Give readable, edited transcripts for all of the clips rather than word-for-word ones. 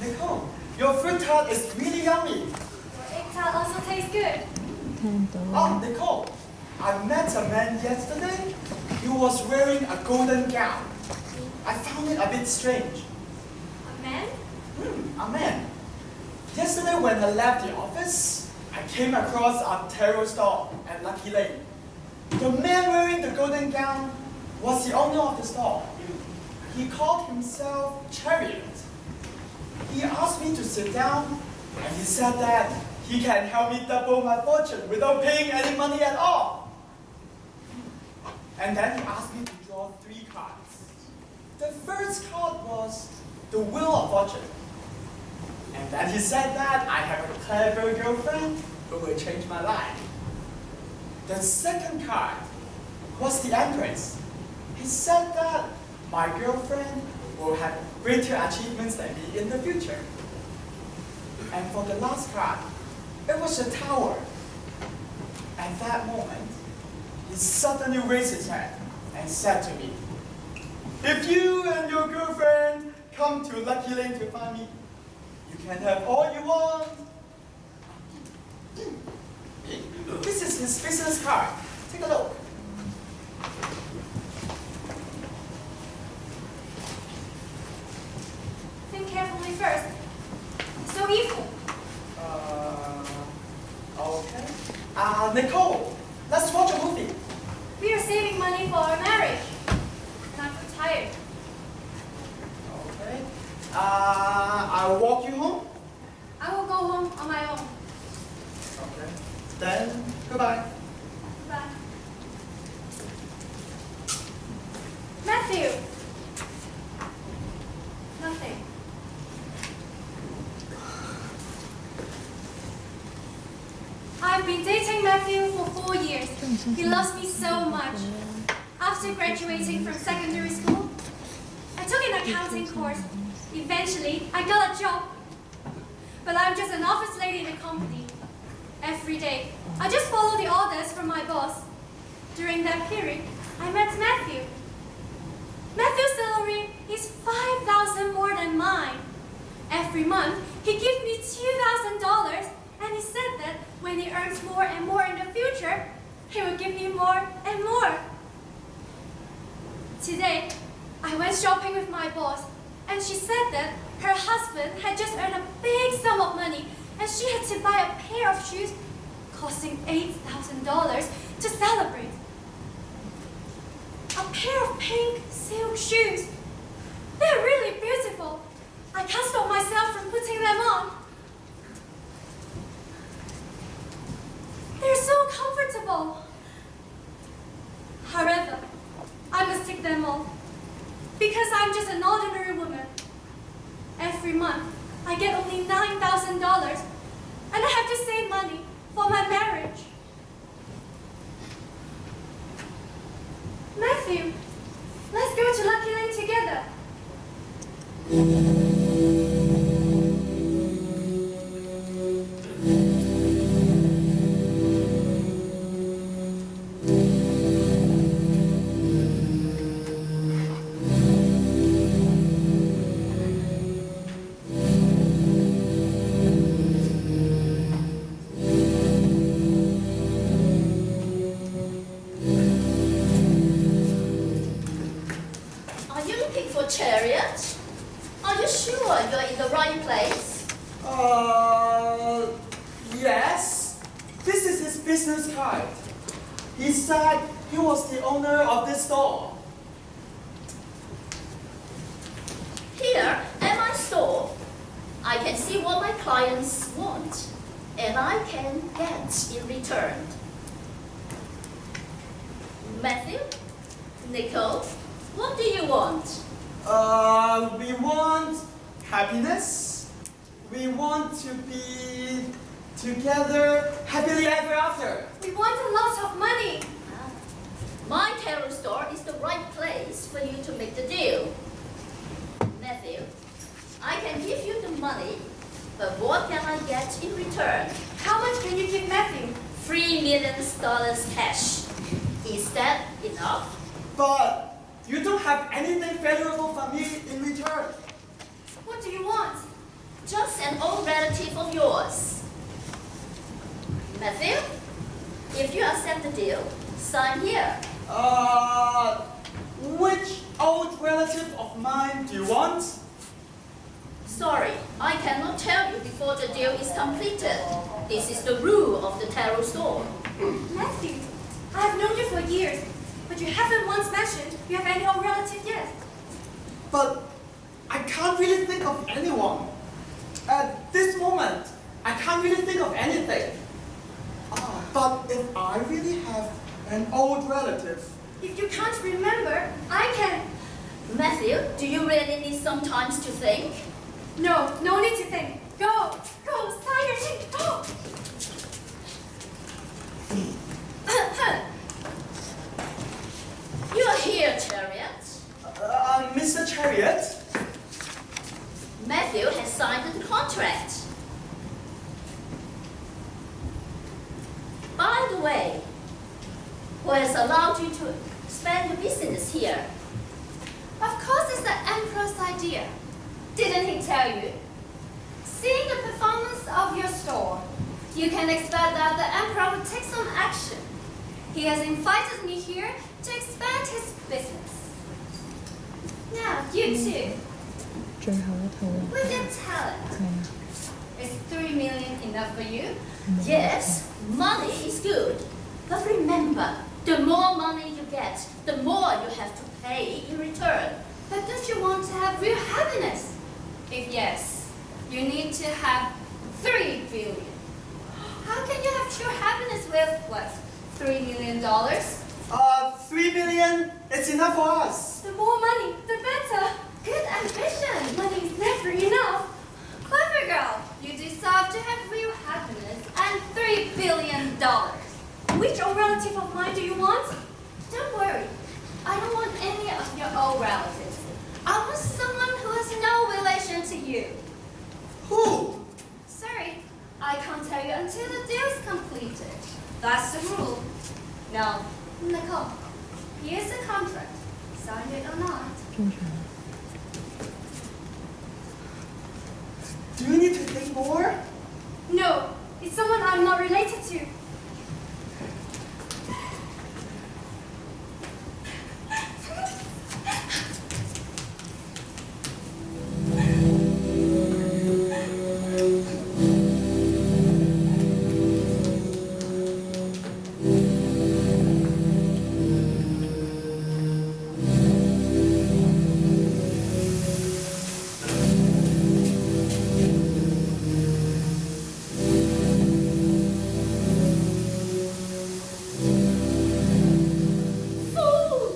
Nicole, your fruit tart is really yummy. Your egg tart also tastes good. Oh, Nicole, I met a man yesterday. He was wearing a golden gown. I found it a bit strange. A man? A man. Yesterday when I left the office, I came across a tarot store at Lucky Lane. The man wearing the golden gown was the owner of the store. He called himself Chariot. He asked me to sit down, and he said that he can help me double my fortune without paying any money at all. And then he asked me to draw 3 cards. The first card was the Wheel of Fortune. And then he said that I have a clever girlfriend who will change my life. The second card was the Empress. He said that my girlfriend will have greater achievements than me in the future. And for the last card, it was a Tower. At that moment, he suddenly raised his hand and said to me, "If you and your girlfriend come to Lucky Lane to find me, you can have all you want." This is his business card. Take a look. Think carefully first. It's so evil. Okay. Nicole, let's watch a movie. We are saving money for our marriage. And I'm too tired. Okay. I'll walk you home. I will go home on my own. Okay. Then, goodbye. Bye. Matthew! Nothing. I've been dating Matthew for 4 years. He loves me so much. After graduating from secondary school, I took an accounting course. Eventually, I got a job. But I'm just an office lady in a company. Every day, I just follow the orders from my boss. During that period, I met Matthew. Matthew's salary is $5,000 more than mine. Every month, he gives me $2,000, and he said that when he earns more and more in the future, he will give me more and more. Today, I went shopping with my boss, and she said that her husband had just earned a big sum of money, and she had to buy a pair of shoes costing $8,000 to celebrate. A pair of pink silk shoes. They're really beautiful. I can't stop myself from putting them on. They're so comfortable. However, I must take them off because I'm just an ordinary woman. Every month, I get only $9,000, and I have to save money for my marriage. Matthew, let's go to Lucky Lane together. Chariot? Are you sure you're in the right place? Yes. This is his business card. He said he was the owner of this store. Here at my store, I can see what my clients want, and I can get in return. Matthew, Nicole, what do you want? We want happiness. We want to be together happily ever after. We want a lot of money. My tarot store is the right place for you to make the deal. Matthew, I can give you the money, but what can I get in return? How much can you give Matthew? $3 million cash. Is that enough? But you don't have anything valuable for me in return. What do you want? Just an old relative of yours. Matthew, if you accept the deal, sign here. Which old relative of mine do you want? Sorry, I cannot tell you before the deal is completed. This is the rule of the tarot store. Matthew, I have known you for years, but you haven't once mentioned you have any old relative yet. But I can't really think of anyone. At this moment, I can't really think of anything. But if I really have an old relative, If you can't remember, I can. Matthew, do you really need some time to think? No, no need to think. Go, sign your name, go. You are here, Chariot. Mr. Chariot, Matthew has signed the contract. By the way, who has allowed you to spend your business here? Of course it's the Emperor's idea. Didn't he tell you? Seeing the performance of your store, you can expect that the Emperor will take some action. He has invited me here to expand his business. Now, you two, 最後一套 with your talent, 係啊， is $3 million enough for you? Yes, money is good. But remember, the more money you get, the more you have to pay in return. But don't you want to have real happiness? If yes, you need to have $3 billion. How can you have true happiness with, what, $3 million? 3 million, it's enough for us. The more money, the better. Good ambition. Money is never enough. Clever girl, you deserve to have real happiness and $3 billion. Which old relative of mine do you want? Don't worry, I don't want any of your old relatives. I want someone who has no relation to you. Who? Sorry, I can't tell you until the deal is completed. That's the rule. Now, Nicole, here's the contract. Sign it or not. 中場 Do you need to think more? No, it's someone I'm not related to. Fool!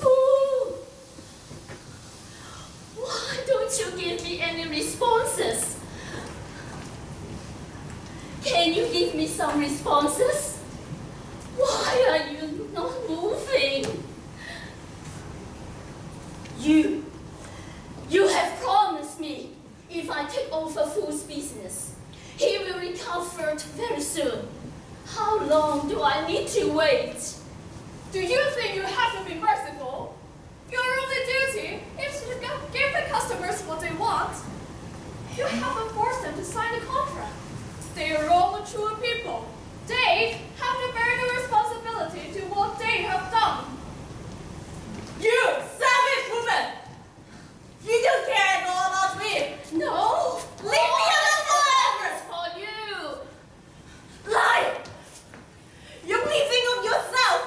Fool! Why don't you give me any responses? Can you give me some responses? Why are you not moving? You have promised me if I take over Fool's business, he will recover very soon. How long do I need to wait? Do you think you have to be merciful? Your only duty is to give the customers what they want. You haven't forced them to sign the contract. They are all mature people. They have to bear the responsibility to what they have done. You savage woman! You don't care at all about me! No! Leave me alone forever! For you! Lie! You only think of yourself!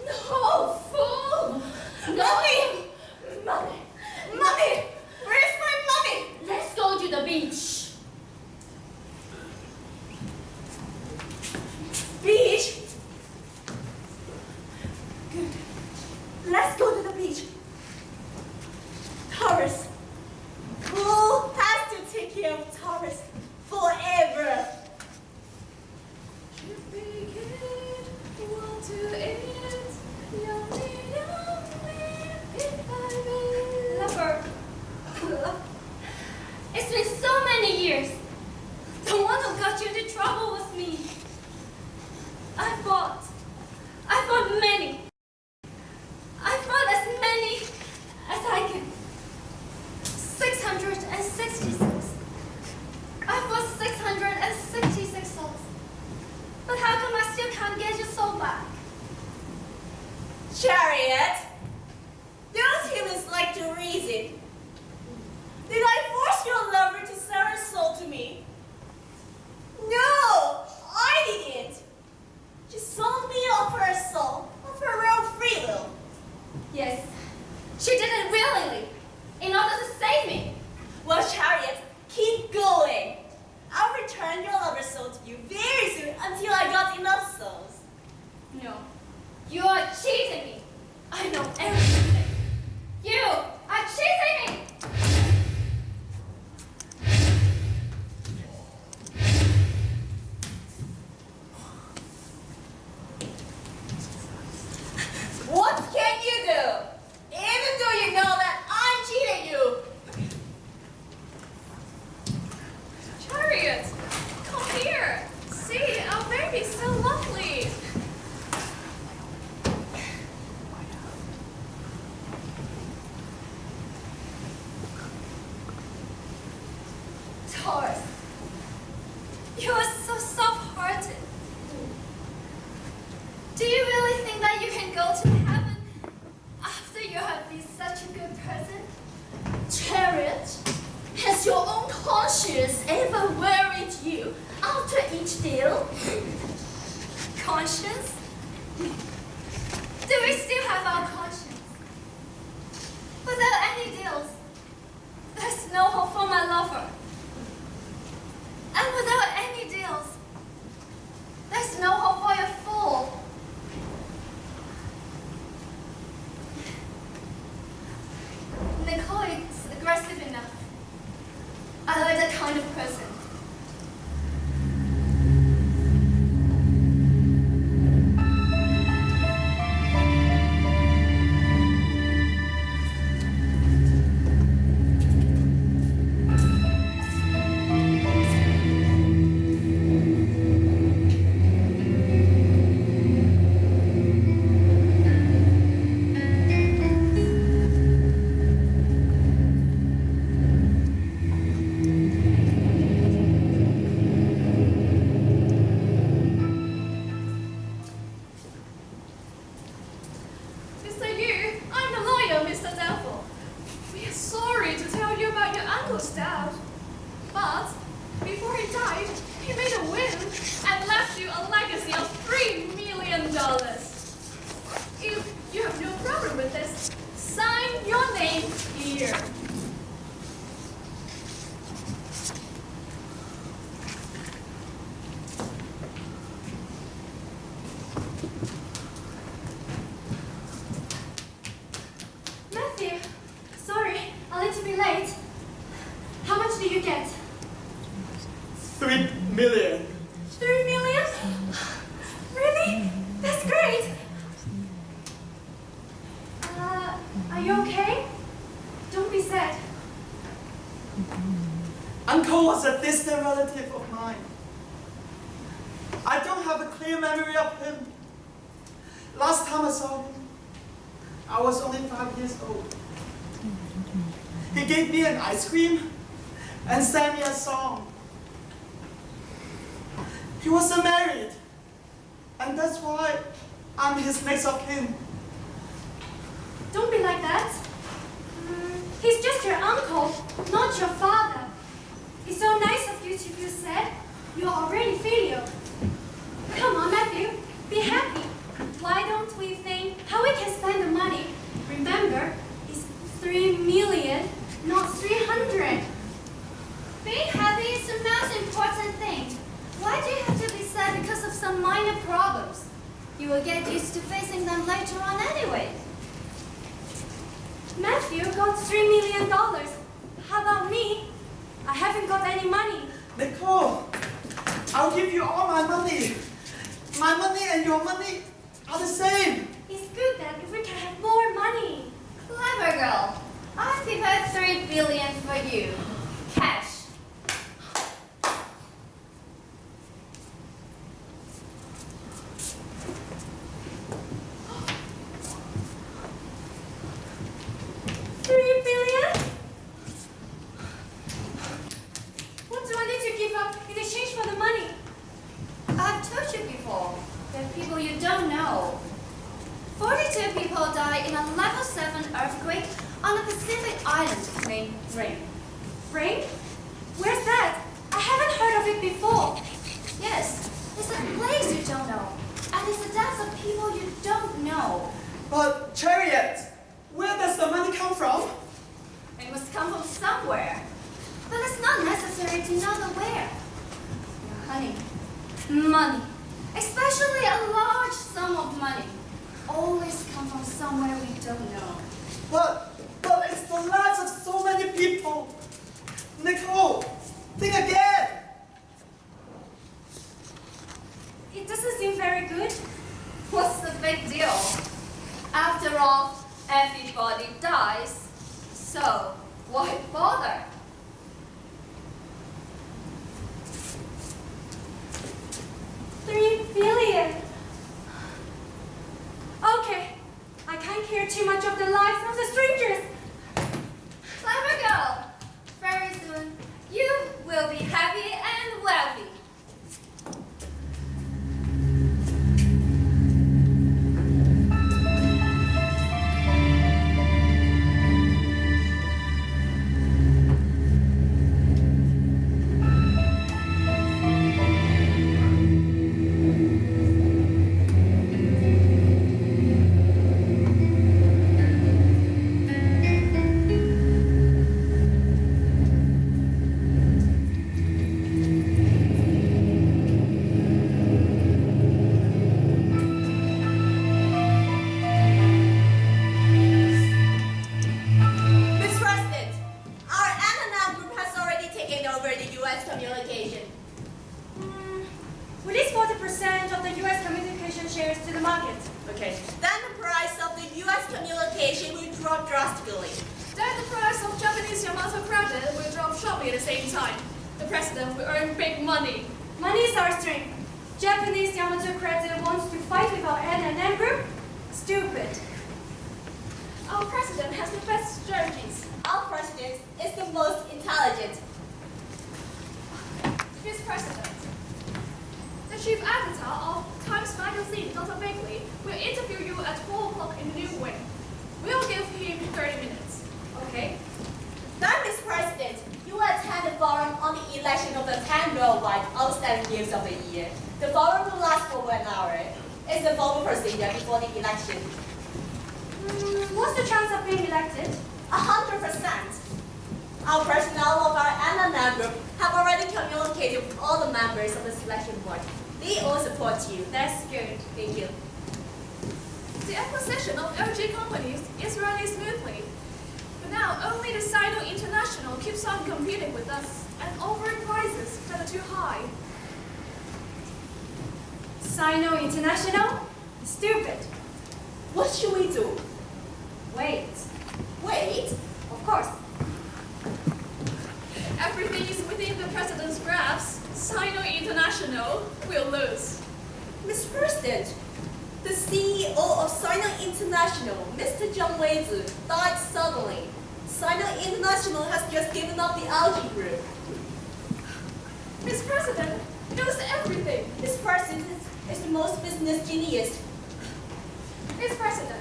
No, fool! Money! Money! Money! Where's my money? Let's go to the beach. Beach! Chariot, those humans like to reason. Did I force your lover to sell her soul to me? No, I didn't. She sold me off her soul of her own free will. Yes, she did it willingly, in order to save me. Well, Chariot, keep going. I'll return your lover's soul to you very soon until I got enough souls. No, you are cheating me. I know everything. You are cheating me. What can you do? Even though you know that I'm cheating you. Chariot, come here. See, our baby's so lovely. Taurus, you are so soft-hearted. Do you really think that you can go to heaven after you have been such a good person? Chariot, has your own conscience ever worried you after each deal? Conscience? Do we still have our conscience? Without any deals, there's no hope for my lover. And without any deals, there's no hope for your fool. Nicole is aggressive enough. I like that kind of person. Mr. Yu, I'm the lawyer, Mr. Devil. We are sorry to tell you about your uncle's death. But before he died, he made a will and left you a legacy of $3 million. If you have no problem with this, sign your name here. Matthew, sorry, I'll need to be late. How much do you get? 3 million. 3 million? Really? That's great. Are you okay? Don't be sad. Uncle was a distant relative of mine. I don't have a clear memory of him. Last time I saw him, I was only 5 years old. He gave me an ice cream and sang me a song. He wasn't married, and that's why I'm his next of kin. Don't be like that. He's just your uncle, not your father. It's so nice of you to feel sad. You're already filial. Come on, Matthew, be happy. Why don't we think how we can spend the money? Remember, it's 3 million, not 300. Being happy is the most important thing. Why do you have to be sad because of some minor problems? You will get used to facing them later on anyway. Matthew got $3 million. How about me? I haven't got any money. Nicole, I'll give you all my money. My money and your money are the same. It's good that if we can have more money. Clever girl. I've prepared $3 billion for you. Cash. $3 billion? What do I need to give up in exchange for the money? I've told you before. There are people you don't know. 42 people people died in a level 7 earthquake on a Pacific island named Ring. Ring? Where's that? I haven't heard of it before. Yes, it's a place you don't know. And it's the deaths of people you don't know. But Chariot, where does the money come from? It must come from somewhere. But it's not necessary to know the where. Honey, money, especially a large sum of money, always come from somewhere we don't know. But it's the lives of so many people. Nicole, think again. It doesn't seem very good. What's the big deal? After all, everybody dies. So, why bother? $3 billion. Okay, I can't care too much of the lives of the strangers. Clever girl. Very soon, you will be happy and wealthy. What's the chance of being elected? 100%. Our personnel of our NNN group have already communicated with all the members of the selection board. They all support you. That's good. Thank you. The acquisition of LG companies is running smoothly. But now only the Sino International keeps on competing with us and offering prices that are too high. Sino International? Stupid. What should we do? Wait. Wait? Of course. Everything is within the president's grasp. Sino International will lose. Mr. President, the CEO of Sino International, Mr. Zhang Weizi, died suddenly. Sino International has just given up the algae group. Mr. President knows everything. Mr. President is the most business genius. Mr. President,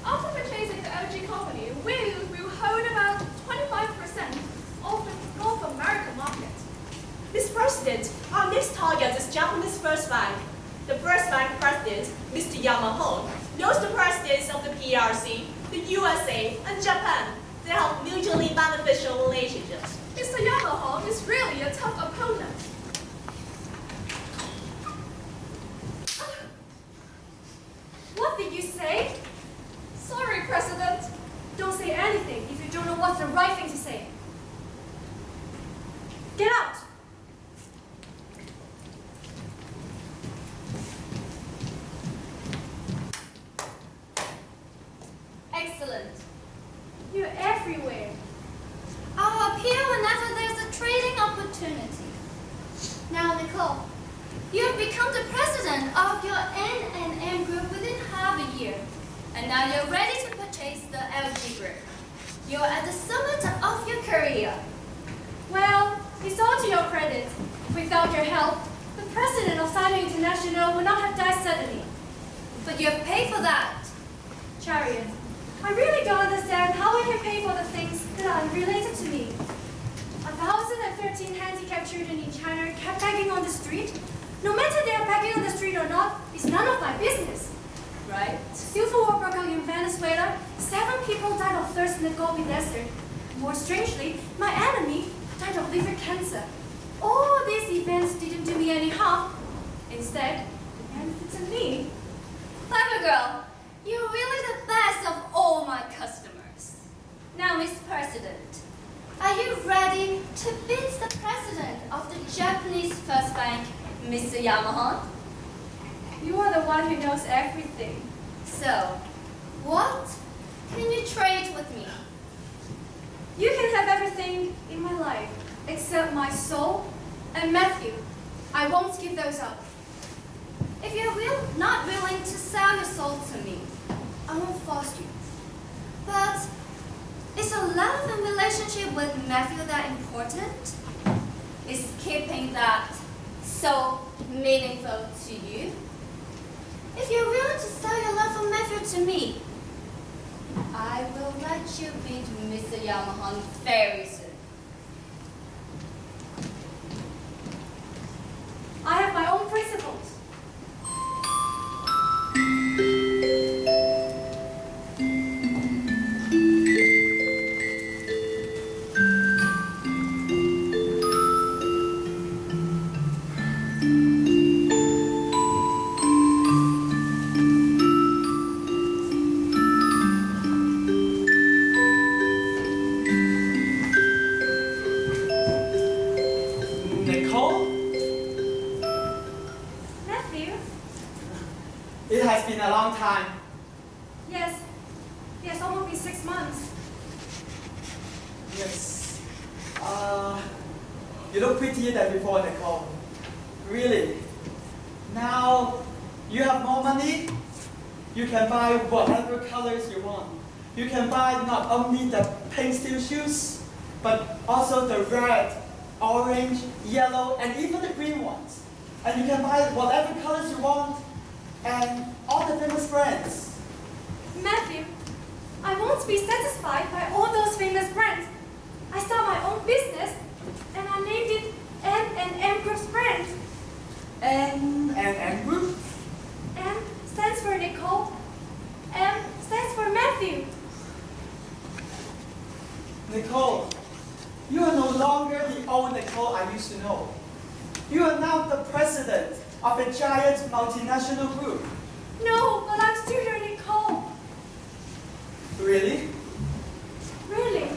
after purchasing the LG company, we will hold about 25% of the North American market. Mr. President, our next target is Japanese First Bank. The First Bank president, Mr. Yamamoto, knows the presidents of the PRC, the USA, and Japan. They have mutually beneficial relationships. Mr. Yamamoto is really a tough opponent. What did you say? Sorry, President. Don't say anything if you don't know what's the right thing to say. Get out! Excellent. You're everywhere. I'll appear whenever there's a trading opportunity. Now, Nicole, you've become the president of your N&M group within half a year. And now you're ready to purchase the LG group. You're at the summit of your career. Well, it's all to your credit. Without your help, the president of Sino International would not have died suddenly. But you have paid for that. Chariot, I really don't understand how I can pay for the things that are unrelated to me. 1,013 handicapped children in China kept begging on the street. No matter they are begging on the street or not, it's none of my business. Right? Civil war broke out in Venezuela. 7 people died of thirst in the Gobi Desert. More strangely, my enemy died of liver cancer. All these events didn't do me any harm. Instead, it benefited me. Clever girl, you're really the best of all my customers. Now, Miss President, are you ready to beat the president of the Japanese First Bank, Mr. Yamaha? You are the one who knows everything. So, what can you trade with me? You can have everything in my life, except my soul and Matthew. I won't give those up. If you're not willing to sell your soul to me, I won't force you. But is a love and relationship with Matthew that important? Is keeping that so meaningful to you? If you're willing to sell your love for Matthew to me, I will let you beat Mr. Yamaha very soon. I have my own principles. Nicole, Matthew? it has been a long time. Yes. Yes, almost been 6 months. Yes. You look prettier than before, Nicole. Really. Now, you have more money. You can buy whatever colors you want. You can buy not only the pink steel shoes, but also the red, orange, yellow, and even the green ones. And you can buy whatever colors you want, and all the famous brands. Matthew, I won't be satisfied by all those famous brands. I start my own business, and I named it N&M Group's brand. N Group? M stands for Nicole. M stands for Matthew. Nicole, you are no longer the old Nicole I used to know. You are now the president of a giant multinational group. No, but I'm still your Nicole. Really? Really?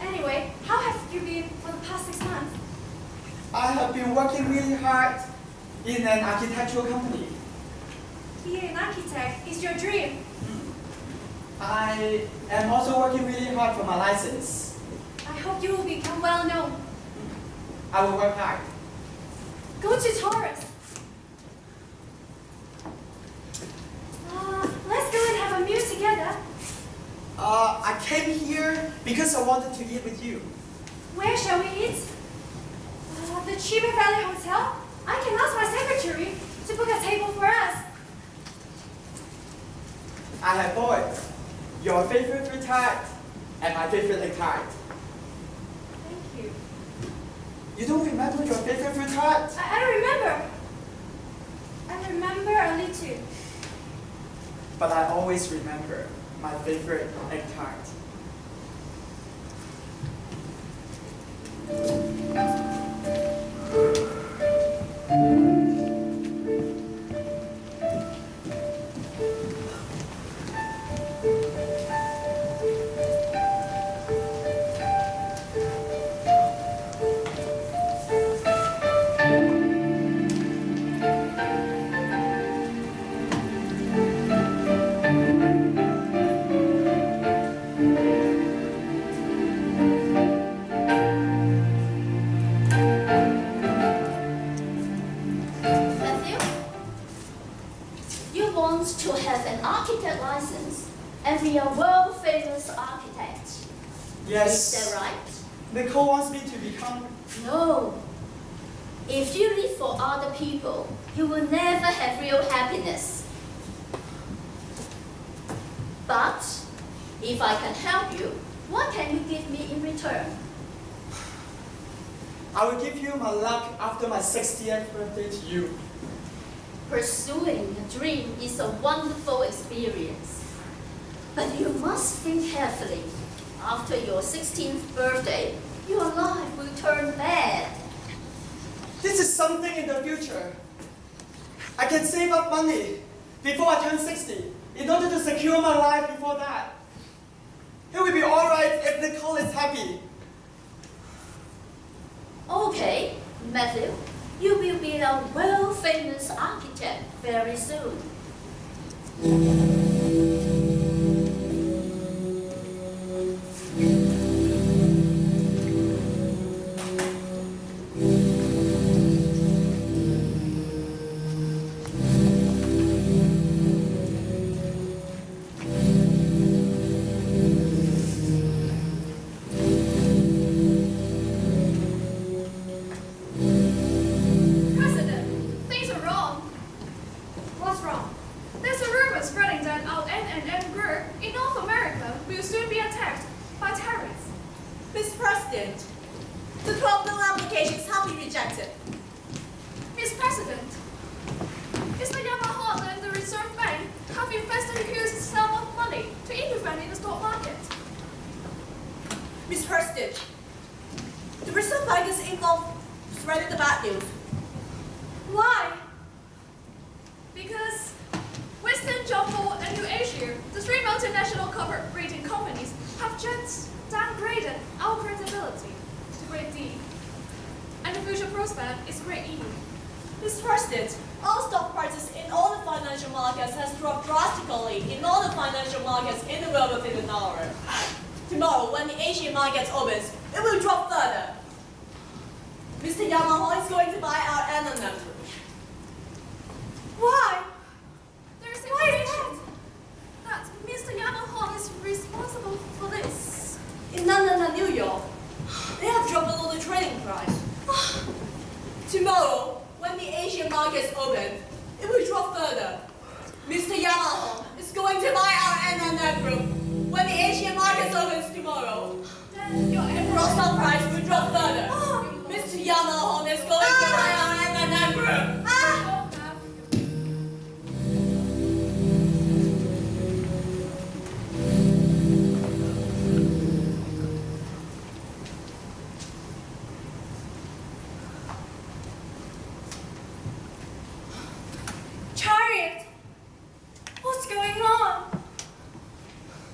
Anyway, how have you been for the past 6 months? I have been working really hard in an architectural company. Being an architect is your dream. I am also working really hard for my license. I hope you will become well known. I will work hard. Go to Taurus. Let's go and have a meal together. I came here because I wanted to eat with you. Where shall we eat? The Chiba Valley Hotel? I can ask my secretary to book a table for us. I have bought your favorite fruit tart and my favorite egg tart. Thank you. You don't remember your favorite fruit tart? I don't remember. I remember a little. But I always remember my favorite egg tart. Matthew, you want to have an architect license and be a world-famous architect. Yes. Is that right? Nicole wants me to become. No. If you live for other people, you will never have real happiness. But if I can help you, what can you give me in return? I will give you my luck after my 60th birthday to you. Pursuing a dream is a wonderful experience. But you must think carefully. After your 16th birthday, your life will turn bad. This is something in the future. I can save up money before I turn 60 in order to secure my life before that. It will be alright if Nicole is happy. Okay, Matthew, you will be a world-famous architect very soon. President, things are wrong. What's wrong? There's a rumor spreading that our N&M group in North America will soon be attacked by terrorists. Mr. President, the 12 bill applications have been rejected. Mr. President, Mr. Yamaha and the Reserve Bank have invested a huge sum of money to intervene in the stock market. Mr. President, the Reserve Bank is involved spreading the bad news. Why? Because Western Jumbo and New Asia, the three multinational corporate rating companies, have just downgraded our credibility to grade D. And the future prospect is grade E. Mr. President, all stock prices in all the financial markets has dropped drastically in all the financial markets in the world within an hour. Tomorrow, when the Asian market opens, it will drop further. Mr. Yamaha is going to buy our N&M. Why? There is information that Mr. Yamaha is responsible for this. In London and New York, they have dropped below the trading price. Tomorrow, when the Asian markets open, it will drop further. Mr. Yamaha is going to buy our N&M group. When the Asian markets opens tomorrow, Then your the stock price will drop further. Mr. Yamaha is going to buy our N&M group. Chariot! What's going on?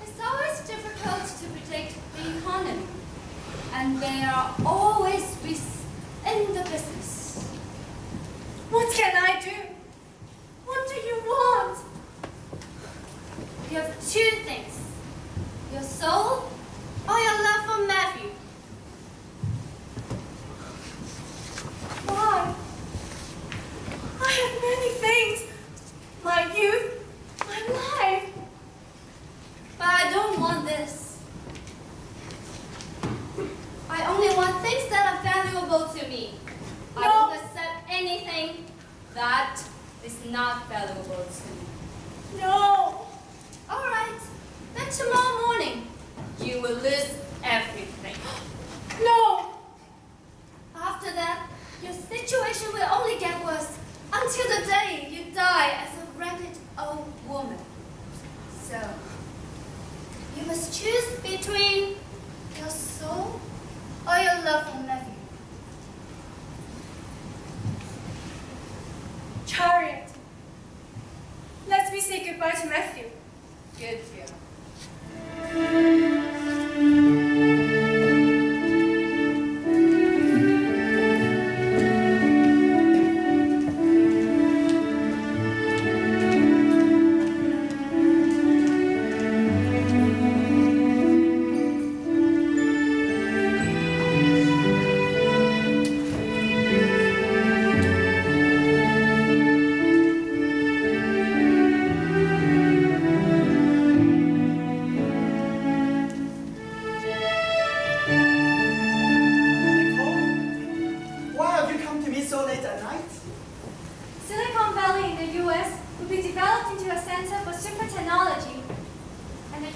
It's always difficult to predict the economy, and there are always risks in the business. What can I do? What do you want? You have two things: your soul or your love for Matthew. Why? I have many things. My youth, my life. But I don't want this. I only want things that are valuable to me. I No. won't accept anything that is not valuable to me. No. All right, then tomorrow morning, you will lose everything. No. After that, your situation will only get worse until the day you die as a wretched old woman. So, you must choose between your soul or your love for Matthew. Chariot. Let me say goodbye to Matthew. Good dear.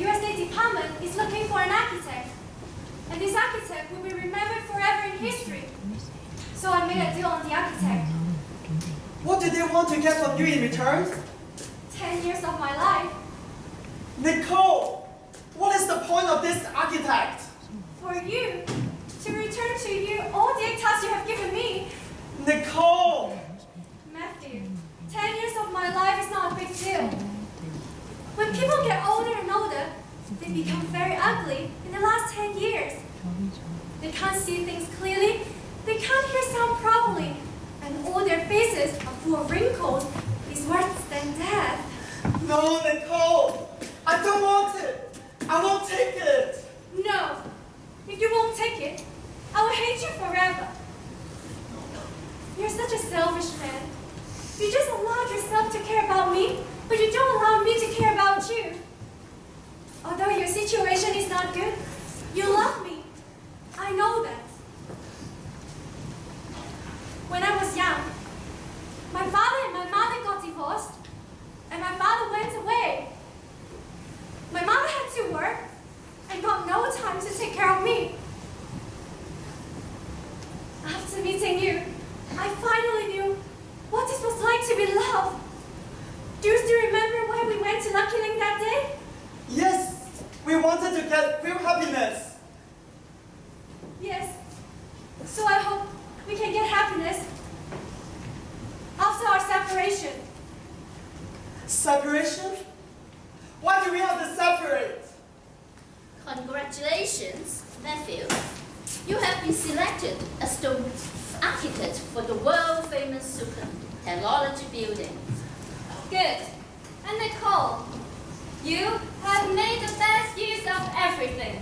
US State Department is looking for an architect. And this architect will be remembered forever in history. So I made a deal on the architect. What do they want to get from you in return? 10 years of my life. Nicole, what is the point of this architect? For you, to return to you all the tasks you have given me. Nicole! Matthew, 10 years of my life is not a big deal. When people get older and older, they become very ugly in the last 10 years. They can't see things clearly, they can't hear sound properly, and all their faces are full of wrinkles. It's worse than death. No, Nicole! I don't want it! I won't take it! No, if you won't take it, I will hate you forever. You're such a selfish man. You just allowed yourself to care about me, but you don't allow me to care about you. Although your situation is not good, you love me. I know that. When I was young, my father and my mother got divorced, and my father went away. My mother had to work and got no time to take care of me. After meeting you, I finally knew what it was like to be loved. Do you still remember why we went to Lucky Lane that day? Yes! We wanted to get real happiness! Yes. So I hope we can get happiness after our separation. Separation? Why do we have to separate? Congratulations, Matthew. You have been selected as the architect for the world-famous super technology building. Good. And Nicole, you have made the best use of everything.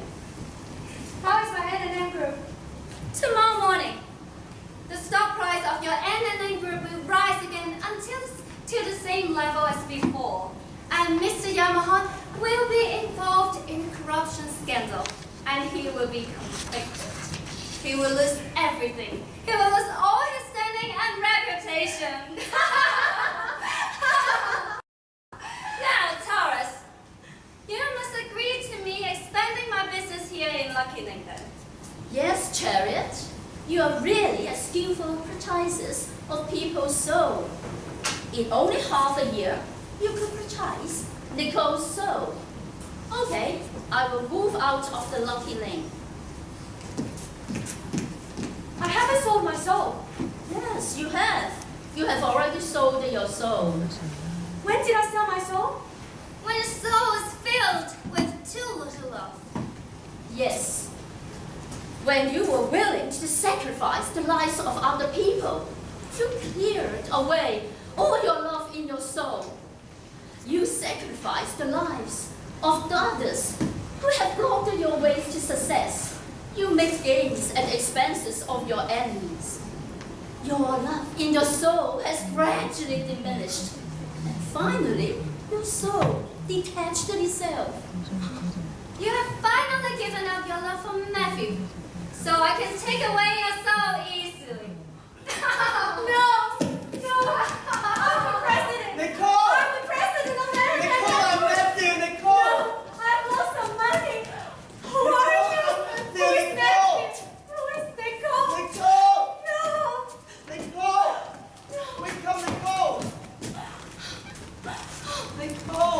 How is my N&N group? Tomorrow morning, the stock price of your N&N group will rise again until to the same level as before. And Mr. Yamaha will be involved in corruption scandal, and he will be convicted. He will lose everything. He will lose all his standing and reputation. Now, Taurus, you must agree to me expanding my business here in Lucky Lincoln. Yes, Chariot, you are really a skillful purchaser of people's soul. In only half a year, you could purchase Nicole's soul. Okay, I will move out of the Lucky Lane. I haven't sold my soul. Yes, you have. You have already sold your soul. When did I sell my soul? When the soul is filled with too little love. Yes. When you were willing to sacrifice the lives of other people, you cleared away all your love in your soul. You sacrificed the lives of the others who have blocked your way to success. You make gains at the expenses of your enemies. Your love in your soul has gradually diminished. And finally, your soul detached itself. You have finally given up your love for Matthew, so I can take away your soul easily. No! I'm the president! Nicole! I'm the president of America! Nicole, I'm Matthew! Nicole! No! I've lost some money! Who are you? Who is Matthew? Who is Nicole? Nicole! No! Nicole! Wake up, Nicole! Nicole!